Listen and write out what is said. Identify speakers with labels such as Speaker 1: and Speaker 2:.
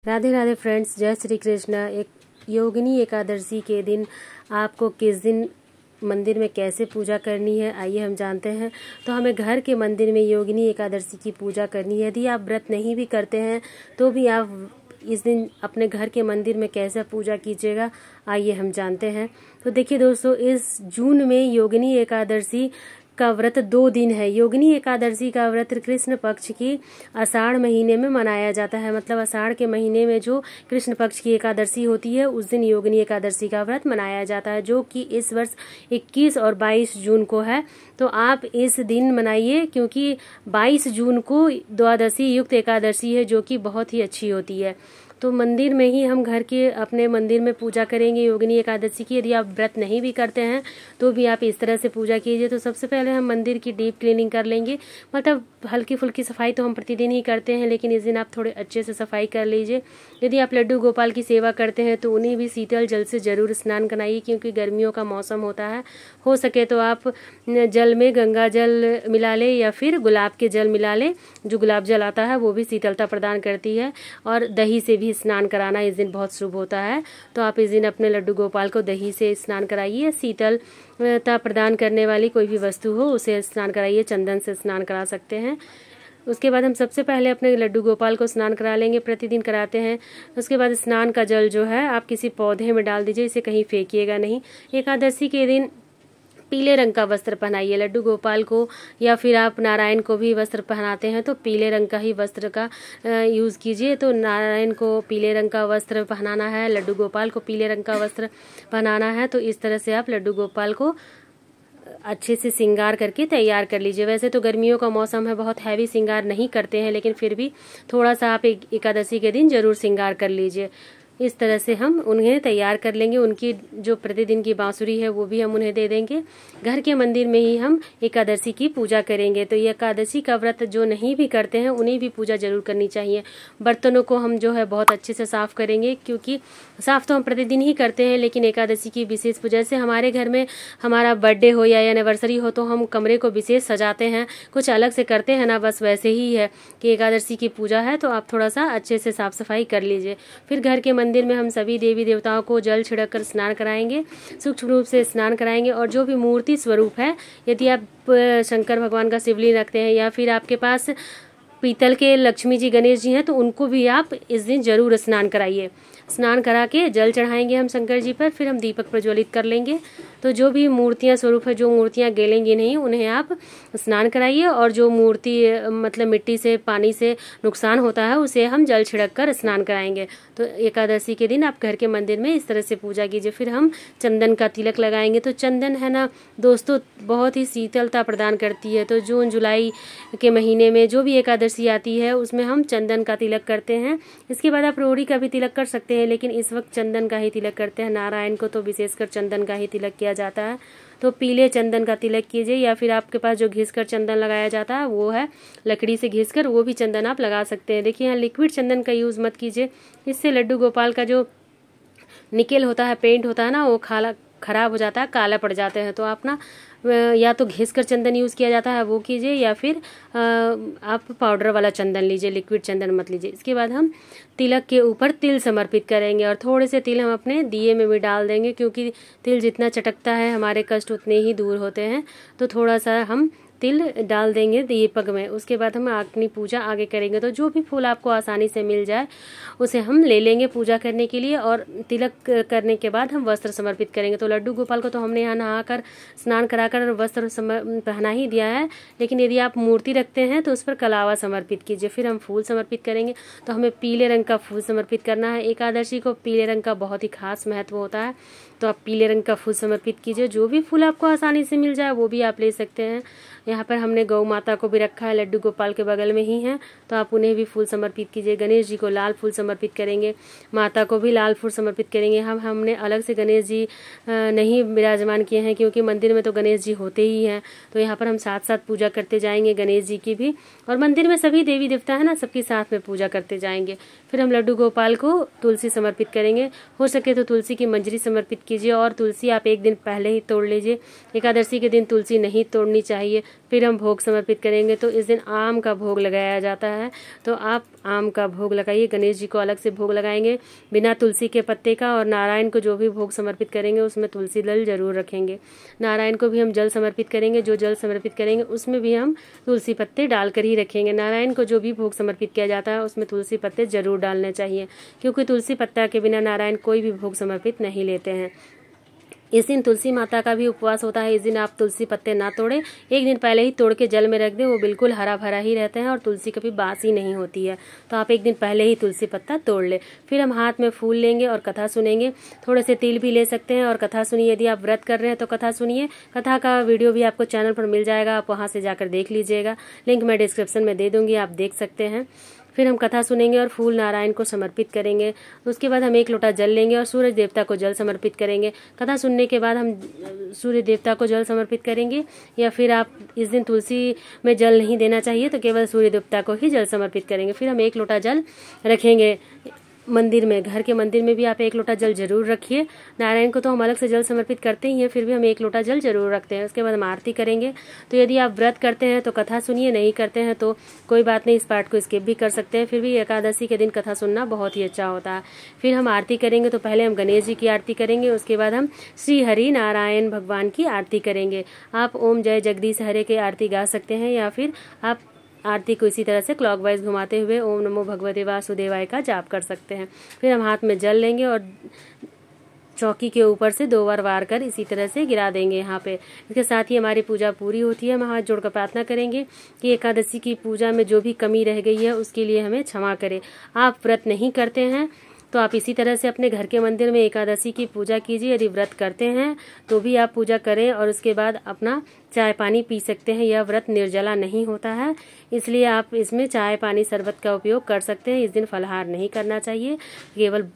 Speaker 1: Radhe Radhe friends, जय श्री कृष्ण। एक योगिनी एकादशी के दिन आपको किस दिन मंदिर में कैसे पूजा करनी है, आइए हम जानते हैं। तो हमें घर के मंदिर में योगिनी एकादशी की पूजा करनी है। यदि आप व्रत नहीं भी करते हैं तो भी आप इस दिन अपने घर के मंदिर में कैसे पूजा कीजिएगा, आइए हम जानते हैं। तो देखिए दोस्तों, इस जून में योगिनी एकादशी का व्रत 2 दिन है। योगिनी एकादशी का व्रत कृष्ण पक्ष की आषाढ़ महीने में मनाया जाता है। मतलब आषाढ़ के महीने में जो कृष्ण पक्ष की एकादशी होती है उस दिन योगिनी एकादशी का व्रत मनाया जाता है, जो कि इस वर्ष 21 और 22 जून को है। तो आप इस दिन मनाइए, क्योंकि 22 जून को द्वादशी युक्त एकादशी है, जो कि बहुत ही अच्छी होती है। तो मंदिर में ही हम घर के अपने मंदिर में पूजा करेंगे योगिनी एकादशी की। यदि आप व्रत नहीं भी करते हैं तो भी आप इस तरह से पूजा कीजिए। तो सबसे पहले हम मंदिर की डीप क्लीनिंग कर लेंगे। मतलब हल्की फुल्की सफाई तो हम प्रतिदिन ही करते हैं, लेकिन इस दिन आप थोड़े अच्छे से सफाई कर लीजिए। यदि आप लड्डू गोपाल की सेवा करते हैं तो उन्हें भी शीतल जल से जरूर स्नान कराइए, क्योंकि गर्मियों का मौसम होता है। हो सके तो आप जल में गंगा जल मिला ले या फिर गुलाब के जल मिला ले। जो गुलाब जल आता है वो भी शीतलता प्रदान करती है, और दही से भी स्नान कराना इस दिन बहुत शुभ होता है। तो आप इस दिन अपने लड्डू गोपाल को दही से स्नान कराइए। शीतलता प्रदान करने वाली कोई भी वस्तु हो उसे स्नान कराइए, चंदन से स्नान करा सकते हैं। उसके बाद हम सबसे पहले अपने लड्डू गोपाल को स्नान करा लेंगे, प्रतिदिन कराते हैं। उसके बाद स्नान का जल जो है आप किसी पौधे में डाल दीजिए, इसे कहीं फेंकिएगा नहीं। एकादशी के दिन पीले रंग का वस्त्र पहनाइए लड्डू गोपाल को, या फिर आप नारायण को भी वस्त्र पहनाते हैं तो पीले रंग का ही वस्त्र का यूज़ कीजिए। तो नारायण को पीले रंग का वस्त्र पहनाना है, लड्डू गोपाल को पीले रंग का वस्त्र पहनाना है। तो इस तरह से आप लड्डू गोपाल को अच्छे से श्रृंगार करके तैयार कर लीजिए। वैसे तो गर्मियों का मौसम है, बहुत हैवी श्रृंगार नहीं करते हैं, लेकिन फिर भी थोड़ा सा आप एकादशी के दिन जरूर श्रृंगार कर लीजिए। इस तरह से हम उन्हें तैयार कर लेंगे। उनकी जो प्रतिदिन की बांसुरी है वो भी हम उन्हें दे देंगे। घर के मंदिर में ही हम एकादशी की पूजा करेंगे। तो ये एकादशी का व्रत जो नहीं भी करते हैं उन्हें भी पूजा जरूर करनी चाहिए। बर्तनों को हम जो है बहुत अच्छे से साफ करेंगे, क्योंकि साफ तो हम प्रतिदिन ही करते हैं, लेकिन एकादशी की विशेष पूजा, जैसे हमारे घर में हमारा बर्थडे हो या एनिवर्सरी हो तो हम कमरे को विशेष सजाते हैं, कुछ अलग से करते हैं ना, बस वैसे ही है कि एकादशी की पूजा है तो आप थोड़ा सा अच्छे से साफ सफाई कर लीजिए। फिर घर के मंदिर में हम सभी देवी देवताओं को जल छिड़क कर स्नान कराएंगे, सूक्ष्म रूप से स्नान कराएंगे। और जो भी मूर्ति स्वरूप है, यदि आप शंकर भगवान का शिवलिंग रखते हैं या फिर आपके पास पीतल के लक्ष्मी जी गणेश जी हैं तो उनको भी आप इस दिन जरूर स्नान कराइए। स्नान करा के जल चढ़ाएंगे हम शंकर जी पर, फिर हम दीपक प्रज्वलित कर लेंगे। तो जो भी मूर्तियां स्वरूप है, जो मूर्तियां गलेंगी नहीं, उन्हें आप स्नान कराइए। और जो मूर्ति मतलब मिट्टी से पानी से नुकसान होता है उसे हम जल छिड़क कर स्नान कराएंगे। तो एकादशी के दिन आप घर के मंदिर में इस तरह से पूजा कीजिए। फिर हम चंदन का तिलक लगाएंगे। तो चंदन है ना दोस्तों, बहुत ही शीतलता प्रदान करती है। तो जून जुलाई के महीने में जो भी एकादशी आती है उसमें हम चंदन का तिलक करते हैं। इसके बाद आप रोड़ी का भी तिलक कर सकते हैं, लेकिन इस वक्त चंदन का ही तिलक करते हैं। नारायण को तो विशेषकर चंदन का ही तिलक किया जाता है। तो पीले चंदन का तिलक कीजिए, या फिर आपके पास जो घिसकर चंदन लगाया जाता है वो है लकड़ी से घिसकर, वो भी चंदन आप लगा सकते हैं। देखिए यहाँ लिक्विड चंदन का यूज़ मत कीजिए, इससे लड्डू गोपाल का जो निकेल होता है, पेंट होता है ना, वो खराब हो जाता है, काला पड़ जाते हैं। तो आप ना या तो घिसकर चंदन यूज़ किया जाता है वो कीजिए, या फिर आप पाउडर वाला चंदन लीजिए, लिक्विड चंदन मत लीजिए। इसके बाद हम तिलक के ऊपर तिल समर्पित करेंगे, और थोड़े से तिल हम अपने दिए में भी डाल देंगे, क्योंकि तिल जितना चटकता है हमारे कष्ट उतने ही दूर होते हैं। तो थोड़ा सा हम तिल डाल देंगे दीपक में। उसके बाद हम अपनी पूजा आगे करेंगे। तो जो भी फूल आपको आसानी से मिल जाए उसे हम ले लेंगे पूजा करने के लिए, और तिलक करने के बाद हम वस्त्र समर्पित करेंगे। तो लड्डू गोपाल को तो हमने यहाँ नहाकर स्नान कराकर वस्त्र पहना ही दिया है, लेकिन यदि आप मूर्ति रखते हैं तो उस पर कलावा समर्पित कीजिए। फिर हम फूल समर्पित करेंगे। तो हमें पीले रंग का फूल समर्पित करना है। एकादशी को पीले रंग का बहुत ही खास महत्व होता है, तो आप पीले रंग का फूल समर्पित कीजिए। जो भी फूल आपको आसानी से मिल जाए वो भी आप ले सकते हैं। यहाँ पर हमने गौ माता को भी रखा है, लड्डू गोपाल के बगल में ही है, तो आप उन्हें भी फूल समर्पित कीजिए। गणेश जी को लाल फूल समर्पित करेंगे, माता को भी लाल फूल समर्पित करेंगे। हमने अलग से गणेश जी नहीं विराजमान किए हैं, क्योंकि मंदिर में तो गणेश जी होते ही हैं। तो यहाँ पर हम साथ साथ पूजा करते जाएंगे गणेश जी की भी, और मंदिर में सभी देवी देवता है ना, सबकी साथ में पूजा करते जाएंगे। फिर हम लड्डू गोपाल को तुलसी समर्पित करेंगे। हो सके तो तुलसी की मंजरी समर्पित कीजिए, और तुलसी आप एक दिन पहले ही तोड़ लीजिए। एकादशी के दिन तुलसी नहीं तोड़नी चाहिए। फिर हम भोग समर्पित करेंगे। तो इस दिन आम का भोग लगाया जाता है, तो आप आम का भोग लगाइए। गणेश जी को अलग से भोग लगाएंगे बिना तुलसी के पत्ते का, और नारायण को जो भी भोग समर्पित करेंगे उसमें तुलसी दल जरूर रखेंगे। नारायण को भी हम जल समर्पित करेंगे, जो जल समर्पित करेंगे उसमें भी हम तुलसी पत्ते डालकर ही रखेंगे। नारायण को जो भी भोग समर्पित किया जाता है उसमें तुलसी पत्ते जरूर डालने चाहिए, क्योंकि तुलसी पत्ता के बिना नारायण कोई भी भोग समर्पित नहीं लेते हैं। इस दिन तुलसी माता का भी उपवास होता है। इस दिन आप तुलसी पत्ते ना तोड़ें, एक दिन पहले ही तोड़ के जल में रख दें, वो बिल्कुल हरा भरा ही रहते हैं और तुलसी कभी बासी नहीं होती है। तो आप एक दिन पहले ही तुलसी पत्ता तोड़ लें। फिर हम हाथ में फूल लेंगे और कथा सुनेंगे। थोड़े से तिल भी ले सकते हैं और कथा सुनिए। यदि आप व्रत कर रहे हैं तो कथा सुनिए। कथा का वीडियो भी आपको चैनल पर मिल जाएगा, आप वहाँ से जाकर देख लीजिएगा। लिंक मैं डिस्क्रिप्शन में दे दूंगी, आप देख सकते हैं। फिर हम कथा सुनेंगे और फूल नारायण को समर्पित करेंगे। उसके बाद हम 1 लोटा जल लेंगे और सूरज देवता को जल समर्पित करेंगे। कथा सुनने के बाद हम सूर्य देवता को जल समर्पित करेंगे, या फिर आप इस दिन तुलसी में जल नहीं देना चाहिए तो केवल सूर्य देवता को ही जल समर्पित करेंगे। फिर हम 1 लोटा जल रखेंगे मंदिर में। घर के मंदिर में भी आप 1 लोटा जल जरूर रखिए। नारायण को तो हम अलग से जल समर्पित करते ही हैं, फिर भी हम 1 लोटा जल जरूर रखते हैं। उसके बाद हम आरती करेंगे। तो यदि आप व्रत करते हैं तो कथा सुनिए, नहीं करते हैं तो कोई बात नहीं, इस पार्ट को स्किप भी कर सकते हैं। फिर भी एकादशी के दिन कथा सुनना बहुत ही अच्छा होता है। फिर हम आरती करेंगे, तो पहले हम गणेश जी की आरती करेंगे, उसके बाद हम श्री हरि नारायण भगवान की आरती करेंगे। आप ओम जय जगदीश हरे की आरती गा सकते हैं, या फिर आप आरती को इसी तरह से क्लॉकवाइज घुमाते हुए ओम नमो भगवते वासुदेवाय का जाप कर सकते हैं। फिर हम हाथ में जल लेंगे और चौकी के ऊपर से 2 बार वार कर इसी तरह से गिरा देंगे यहाँ पे। इसके साथ ही हमारी पूजा पूरी होती है। हम हाथ जोड़कर प्रार्थना करेंगे कि एकादशी की पूजा में जो भी कमी रह गई है उसके लिए हमें क्षमा करें। आप व्रत नहीं करते हैं तो आप इसी तरह से अपने घर के मंदिर में एकादशी की पूजा कीजिए। यदि व्रत करते हैं तो भी आप पूजा करें और उसके बाद अपना चाय पानी पी सकते हैं। यह व्रत निर्जला नहीं होता है, इसलिए आप इसमें चाय पानी शरबत का उपयोग कर सकते हैं। इस दिन फलाहार नहीं करना चाहिए, केवल